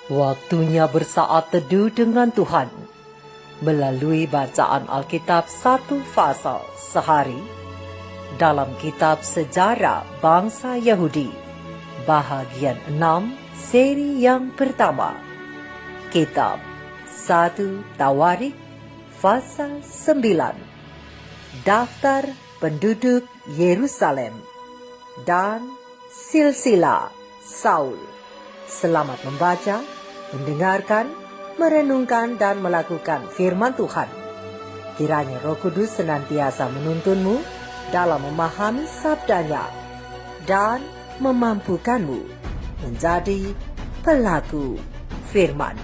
Waktunya bersaat teduh dengan Tuhan melalui bacaan Alkitab satu pasal sehari dalam kitab Sejarah Bangsa Yahudi, bahagian 6, seri yang pertama. Kitab 1 Tawarik, pasal 9. Daftar penduduk Yerusalem dan silsilah Saul. Selamat membaca, mendengarkan, merenungkan dan melakukan firman Tuhan. Kiranya Roh Kudus senantiasa menuntunmu dalam memahami sabdanya dan memampukanmu menjadi pelaku firman.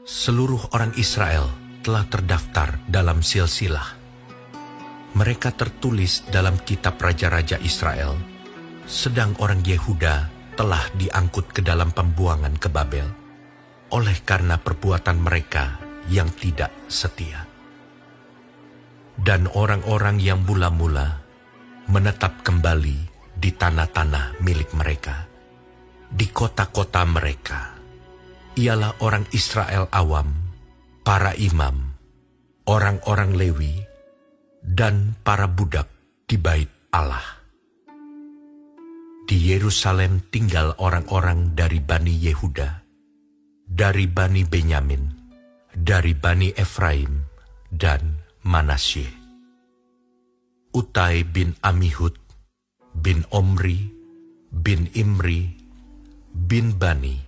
Seluruh orang Israel telah terdaftar dalam silsilah. Mereka tertulis dalam kitab Raja-Raja Israel, sedang orang Yehuda telah diangkut ke dalam pembuangan ke Babel, oleh karena perbuatan mereka yang tidak setia. Dan orang-orang yang mula-mula menetap kembali di tanah-tanah milik mereka, di kota-kota mereka, ialah orang Israel awam, para imam, orang-orang Lewi, dan para budak di bait Allah. Di Yerusalem tinggal orang-orang dari Bani Yehuda, dari Bani Benyamin, dari Bani Efraim, dan Manasye. Utai bin Amihud, bin Omri, bin Imri, bin Bani,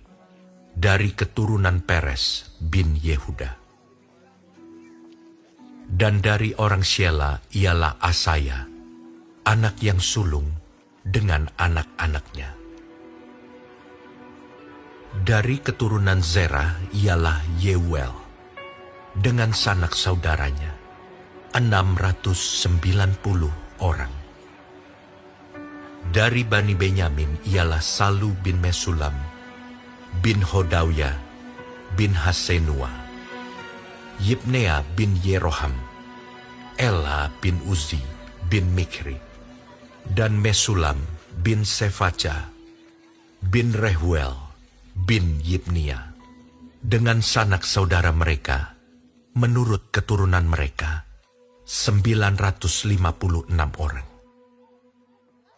dari keturunan Peres bin Yehuda. Dan dari orang Syela ialah Asaya, anak yang sulung dengan anak-anaknya. Dari keturunan Zerah ialah Yeuel, dengan sanak saudaranya, 690 orang. Dari Bani Benyamin ialah Salu bin Mesulam, bin Hodawya, bin Hasenua, Yibnea bin Yeroham, Ela bin Uzi bin Mikri, dan Mesulam bin Sefaca, bin Rehuel, bin Yibnia, dengan sanak saudara mereka, menurut keturunan mereka, 956 orang.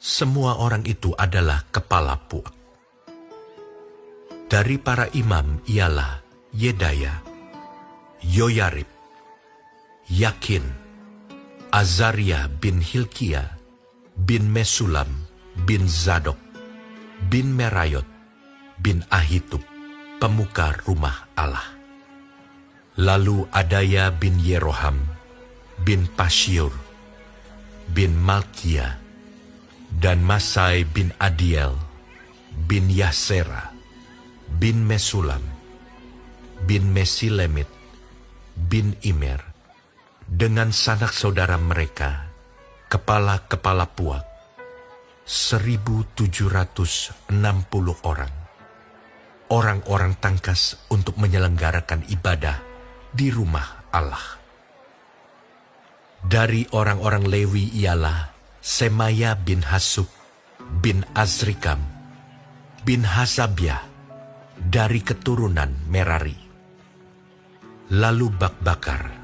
Semua orang itu adalah kepala puak. Dari para imam ialah Yedaya, Yoyarib, Yakin, Azaria bin Hilkia, bin Mesulam, bin Zadok, bin Merayot, bin Ahitub, pemuka rumah Allah. Lalu Adaya bin Yeroham, bin Pashiur, bin Malkia, dan Masai bin Adiel, bin Yasera, bin Mesulam, bin Mesilemit, bin Imer, dengan sanak saudara mereka, kepala-kepala puak, 1.760 orang. Orang-orang tangkas untuk menyelenggarakan ibadah di rumah Allah. Dari orang-orang Lewi ialah Semaya bin Hasub, bin Azrikam, bin Hasabiah, dari keturunan Merari. Lalu Bakbakar,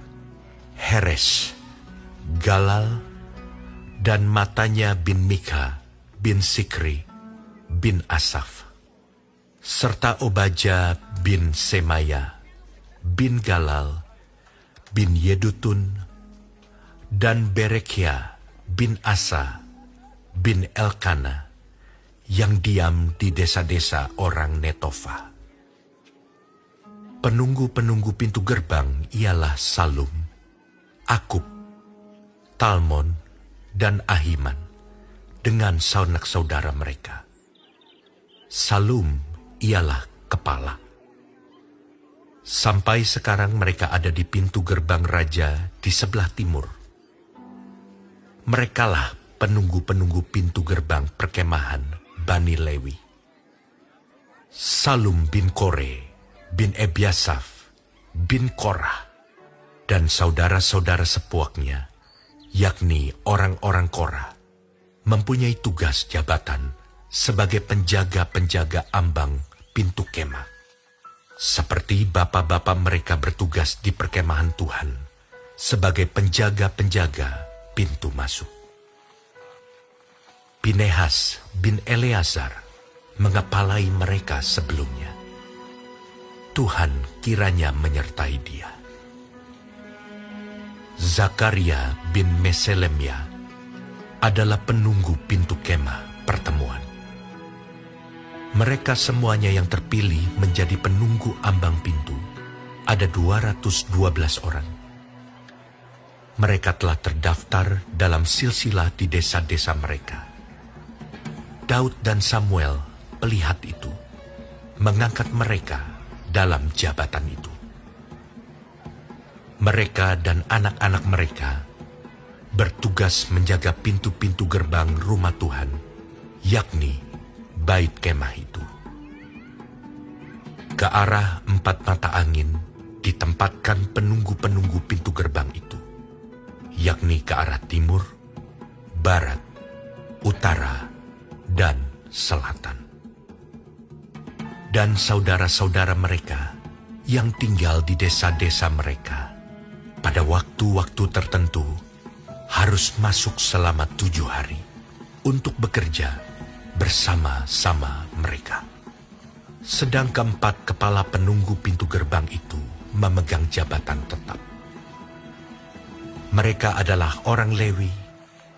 Heres, Galal, dan Matanya bin Mika, bin Sikri, bin Asaf, serta Obaja bin Semaya, bin Galal, bin Yedutun, dan Berekia bin Asa, bin Elkana, yang diam di desa-desa orang Netofa. Penunggu-penunggu pintu gerbang ialah Salum, Akub, Talmon, dan Ahiman, dengan sanak saudara mereka. Salum ialah kepala. Sampai sekarang mereka ada di pintu gerbang raja di sebelah timur. Merekalah penunggu-penunggu pintu gerbang perkemahan Bani Lewi. Salum bin Kore, bin Ebiasaf, bin Korah, dan saudara-saudara sepuaknya, yakni orang-orang Korah, mempunyai tugas jabatan sebagai penjaga-penjaga ambang pintu kemah, seperti bapa-bapa mereka bertugas di perkemahan Tuhan sebagai penjaga-penjaga pintu masuk. Pinehas bin Eleazar mengepalai mereka sebelumnya. Tuhan kiranya menyertai dia. Zakaria bin Meselemia adalah penunggu pintu kemah pertemuan. Mereka semuanya yang terpilih menjadi penunggu ambang pintu, ada 212 orang. Mereka telah terdaftar dalam silsilah di desa-desa mereka. Daud dan Samuel, pelihat itu, mengangkat mereka dalam jabatan itu. Mereka dan anak-anak mereka bertugas menjaga pintu-pintu gerbang rumah Tuhan, yakni bait kemah itu. Ke arah 4 mata angin ditempatkan penunggu-penunggu pintu gerbang itu, yakni ke arah timur, barat, utara, dan selatan. Dan saudara-saudara mereka yang tinggal di desa-desa mereka pada waktu-waktu tertentu harus masuk selama 7 hari untuk bekerja bersama-sama mereka. Sedang keempat kepala penunggu pintu gerbang itu memegang jabatan tetap. Mereka adalah orang Lewi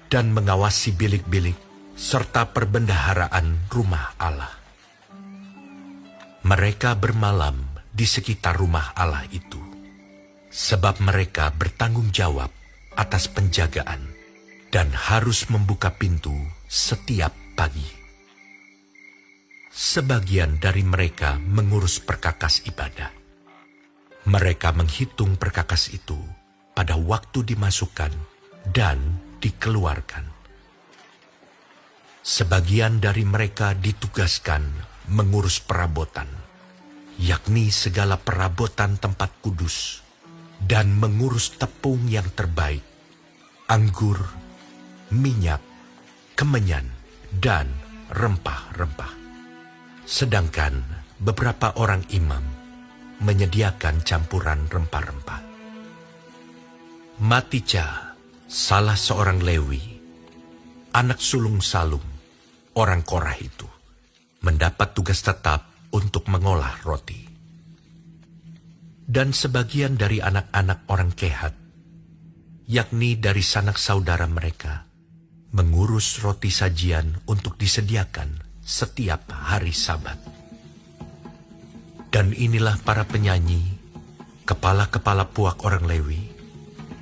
dan mengawasi bilik-bilik serta perbendaharaan rumah Allah. Mereka bermalam di sekitar rumah Allah itu, sebab mereka bertanggung jawab atas penjagaan dan harus membuka pintu setiap pagi. Sebagian dari mereka mengurus perkakas ibadah. Mereka menghitung perkakas itu pada waktu dimasukkan dan dikeluarkan. Sebagian dari mereka ditugaskan mengurus perabotan, yakni segala perabotan tempat kudus, dan mengurus tepung yang terbaik, anggur, minyak, kemenyan, dan rempah-rempah. Sedangkan beberapa orang imam menyediakan campuran rempah-rempah. Matija, salah seorang Lewi, anak sulung Salum, orang Korah itu, mendapat tugas tetap untuk mengolah roti. Dan sebagian dari anak-anak orang Kehat, yakni dari sanak saudara mereka, mengurus roti sajian untuk disediakan setiap hari Sabat. Dan inilah para penyanyi, kepala-kepala puak orang Lewi,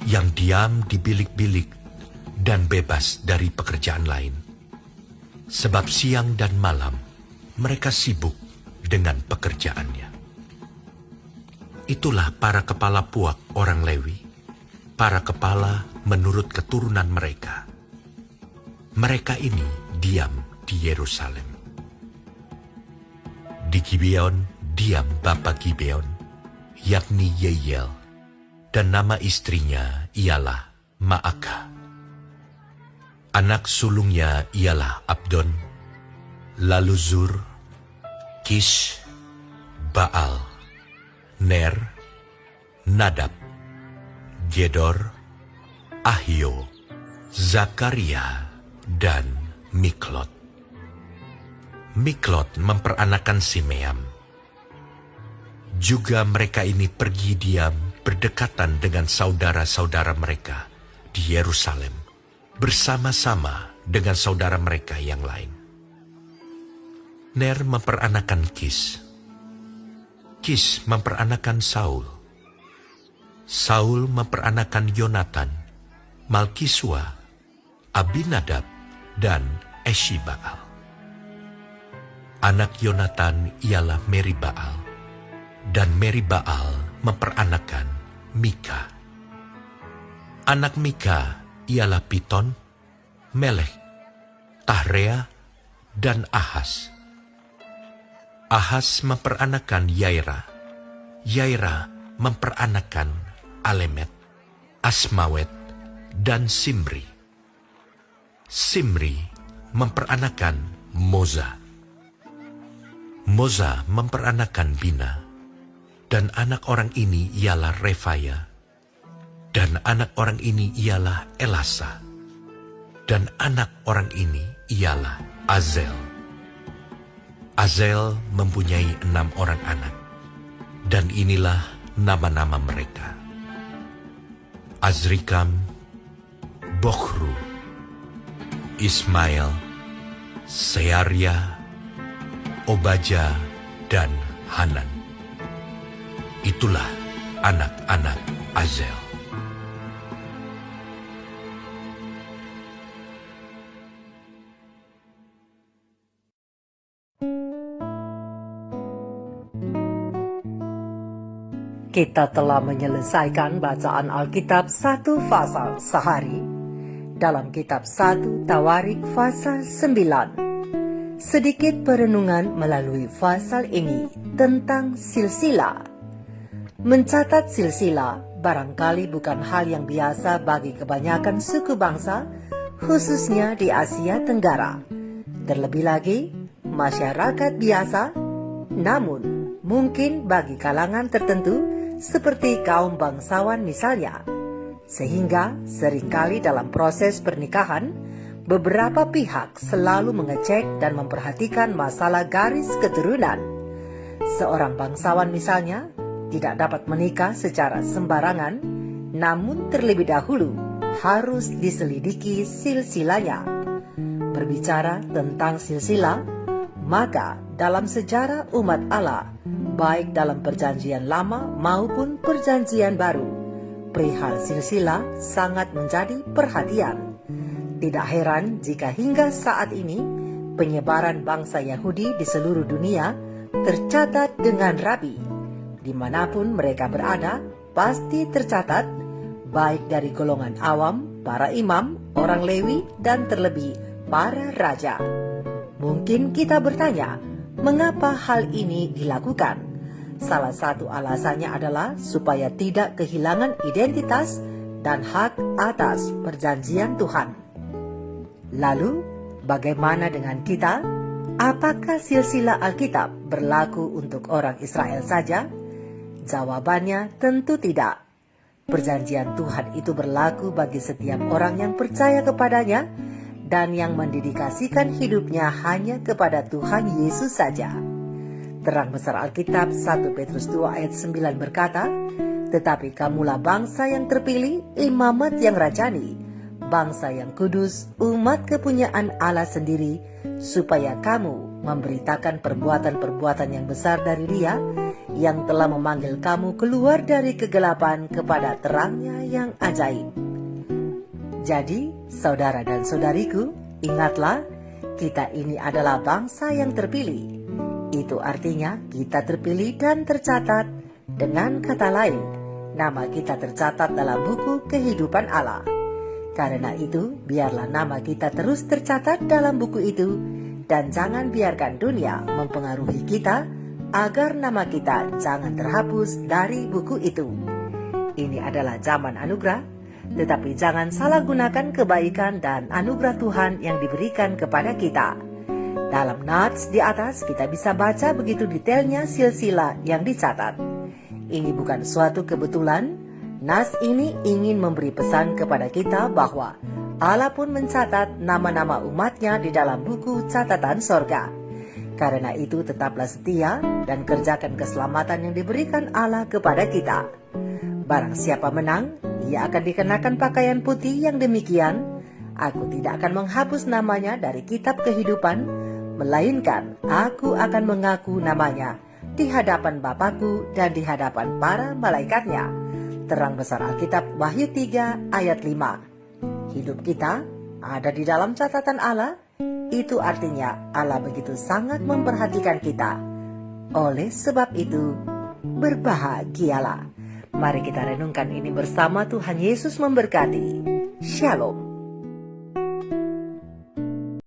yang diam di bilik-bilik dan bebas dari pekerjaan lain. Sebab siang dan malam mereka sibuk dengan pekerjaannya. Itulah para kepala puak orang Lewi, para kepala menurut keturunan mereka. Mereka ini diam di Yerusalem. Di Gibeon diam bapa Gibeon, yakni Yeiel, dan nama istrinya ialah Maakah. Anak sulungnya ialah Abdon, lalu Zur, Kish, Baal, Ner, Nadab, Gedor, Ahio, Zakaria, dan Miklot. Miklot memperanakan Simeam. Juga mereka ini pergi diam berdekatan dengan saudara-saudara mereka di Yerusalem, bersama-sama dengan saudara mereka yang lain. Ner memperanakan Kis. Kis memperanakan Saul. Saul memperanakan Yonatan, Malkisua, Abinadab, dan Eshibaal. Anak Yonatan ialah Meribaal, dan Meribaal memperanakan Mika. Anak Mika ialah Piton, Melek, Tahrea, dan Ahas. Ahas memperanakan Yaira. Yaira memperanakan Alemet, Asmawet, dan Simri. Simri memperanakan Moza. Moza memperanakan Bina, dan anak orang ini ialah Refaya, dan anak orang ini ialah Elasa, dan anak orang ini ialah Azel. Azel mempunyai 6 orang anak, dan inilah nama-nama mereka: Azrikam, Bokhru, Ismail, Searia, Obaja, dan Hanan. Itulah anak-anak Azel. Kita telah menyelesaikan bacaan Alkitab 1 pasal sehari dalam kitab 1 Tawarik pasal 9. Sedikit perenungan melalui pasal ini tentang silsilah. Mencatat silsilah barangkali bukan hal yang biasa bagi kebanyakan suku bangsa, khususnya di Asia Tenggara. Terlebih lagi, masyarakat biasa, namun mungkin bagi kalangan tertentu seperti kaum bangsawan misalnya. Sehingga seringkali dalam proses pernikahan, beberapa pihak selalu mengecek dan memperhatikan masalah garis keturunan. Seorang bangsawan misalnya tidak dapat menikah secara sembarangan, namun terlebih dahulu harus diselidiki silsilahnya. Berbicara tentang silsilah, maka dalam sejarah umat Allah, baik dalam perjanjian lama maupun perjanjian baru, perihal silsilah sangat menjadi perhatian. Tidak heran jika hingga saat ini penyebaran bangsa Yahudi di seluruh dunia tercatat dengan rapi. Dimanapun mereka berada, pasti tercatat, baik dari golongan awam, para imam, orang Lewi, dan terlebih para raja. Mungkin kita bertanya, mengapa hal ini dilakukan? Salah satu alasannya adalah supaya tidak kehilangan identitas dan hak atas perjanjian Tuhan. Lalu, bagaimana dengan kita? Apakah silsilah Alkitab berlaku untuk orang Israel saja? Jawabannya tentu tidak. Perjanjian Tuhan itu berlaku bagi setiap orang yang percaya kepadanya dan yang mendedikasikan hidupnya hanya kepada Tuhan Yesus saja. Terang besar Alkitab 1 Petrus 2 ayat 9 berkata, "Tetapi kamulah bangsa yang terpilih, imamat yang rajani, bangsa yang kudus, umat kepunyaan Allah sendiri, supaya kamu memberitakan perbuatan-perbuatan yang besar dari Dia, yang telah memanggil kamu keluar dari kegelapan kepada terangnya yang ajaib." Jadi, saudara dan saudariku, ingatlah, kita ini adalah bangsa yang terpilih. Itu artinya kita terpilih dan tercatat. Dengan kata lain, nama kita tercatat dalam buku kehidupan Allah. Karena itu, biarlah nama kita terus tercatat dalam buku itu, dan jangan biarkan dunia mempengaruhi kita, agar nama kita jangan terhapus dari buku itu. Ini adalah zaman anugerah, tetapi jangan salah gunakan kebaikan dan anugerah Tuhan yang diberikan kepada kita. Dalam notes di atas kita bisa baca begitu detailnya silsilah yang dicatat. Ini bukan suatu kebetulan. Nas ini ingin memberi pesan kepada kita bahwa Allah pun mencatat nama-nama umatnya di dalam buku catatan sorga. Karena itu tetaplah setia dan kerjakan keselamatan yang diberikan Allah kepada kita. Barang siapa menang, ia akan dikenakan pakaian putih yang demikian. Aku tidak akan menghapus namanya dari kitab kehidupan, melainkan aku akan mengaku namanya di hadapan Bapakku dan di hadapan para malaikatnya. Terang besar Alkitab Wahyu 3 ayat 5. Hidup kita ada di dalam catatan Allah. Itu artinya Allah begitu sangat memperhatikan kita. Oleh sebab itu, berbahagialah. Mari kita renungkan ini bersama. Tuhan Yesus memberkati. Shalom.